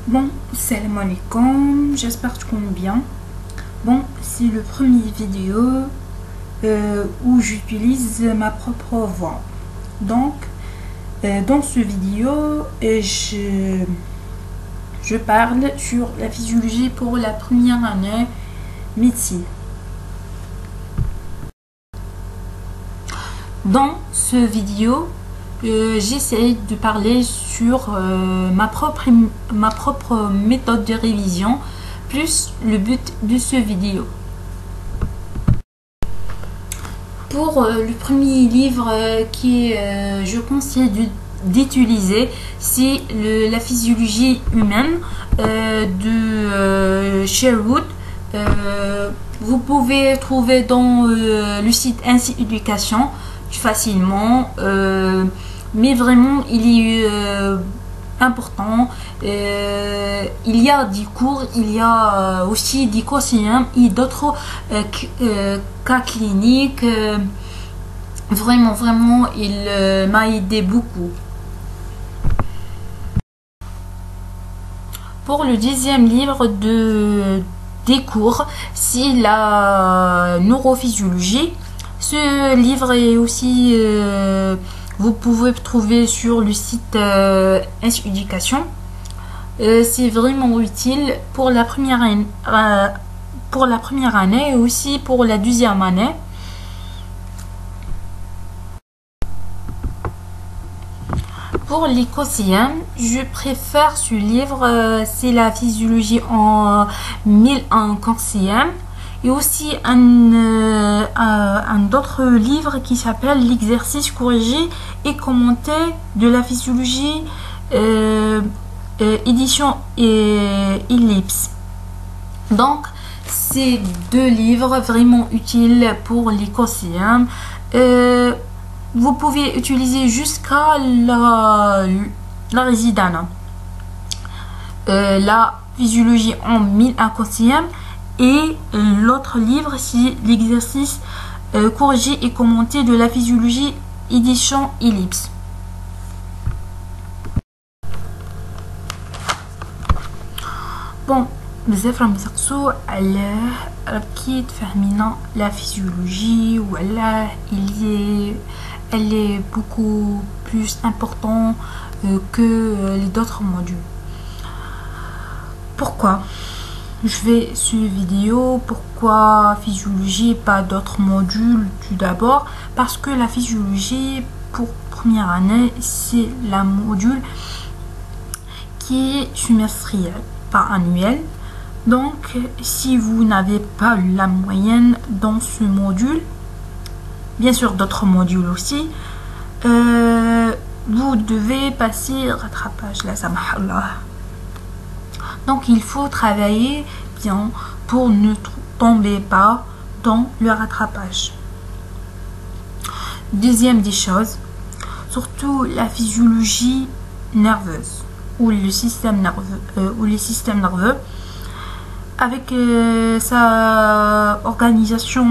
Bon, salam alaikum, j'espère que tu connais bien. Bon, c'est le premier vidéo où j'utilise ma propre voix. Donc, dans ce vidéo, je parle sur la physiologie pour la première année médecine. Dans ce vidéo, j'essaie de parler sur ma propre méthode de révision, plus le but de ce vidéo. Pour le premier livre je conseille d'utiliser, c'est la physiologie humaine de Sherwood. Vous pouvez trouver dans le site Ainsi Éducation facilement, mais vraiment il est important. Il y a des cours, il y a aussi des conseils et d'autres cas cliniques. Vraiment il m'a aidé beaucoup. Pour le deuxième livre des cours, c'est la neurophysiologie. Ce livre est aussi vous pouvez trouver sur le site Ainsi Éducation. C'est vraiment utile pour la première année et aussi pour la deuxième année. Pour les conseillers, je préfère ce livre, c'est la physiologie en 1001 conseillers. Et aussi un autre livre qui s'appelle l'exercice corrigé et commenté de la physiologie, édition Ellipse. Donc ces deux livres vraiment utiles pour les conseillers. Vous pouvez utiliser jusqu'à la résidana, la physiologie en 1001 conseillers. Et l'autre livre, c'est l'exercice corrigé et commenté de la physiologie édition Ellipse. Bon, بزاف راهم يسقسوا علاه راكي تفهمينا la physiologie ولا elle est beaucoup plus important que les autres modules. Pourquoi je fais cette vidéo? Pourquoi physiologie et pas d'autres modules? Tout d'abord parce que la physiologie pour première année, c'est la module qui est semestriel, pas annuel. Donc si vous n'avez pas la moyenne dans ce module, bien sûr d'autres modules aussi, vous devez passer rattrapage, la samahallah. Donc il faut travailler bien pour ne tomber pas dans le rattrapage. Deuxième des choses, surtout la physiologie nerveuse ou le système nerveux, avec sa organisation,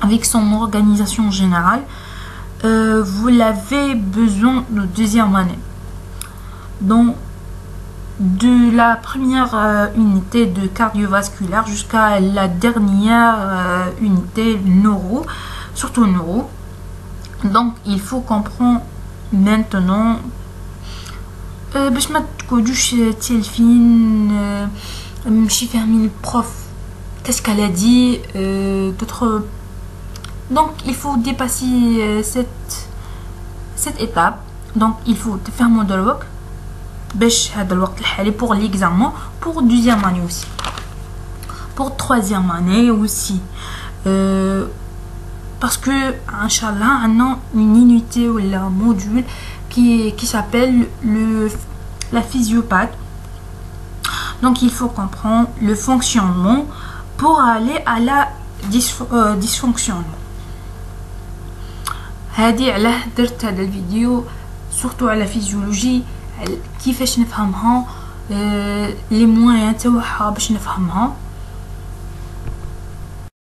avec son organisation générale, vous l'avez besoin de deuxième année. Donc de la première unité de cardiovasculaire jusqu'à la dernière unité neuro, surtout neuro. Donc il faut comprendre maintenant باش ما تقعدوش تلفين ماشي فاهمين البروف qu'est-ce qu'elle a dit d'autres. Donc il faut dépasser cette étape. Donc il faut faire mon dialogue باش هذا الوقت الحالي pour l'examen, pour deuxième année aussi, pour troisième année aussi, parce que inchallah on a une unité ou un module qui s'appelle la physiopathe. Donc il faut comprendre le fonctionnement pour aller à la dysfonctionnement. هذه علاه درت هذا الفيديو surtout على la physiologie كيفاش نفهمها، لي موان تاعها باش نفهمها.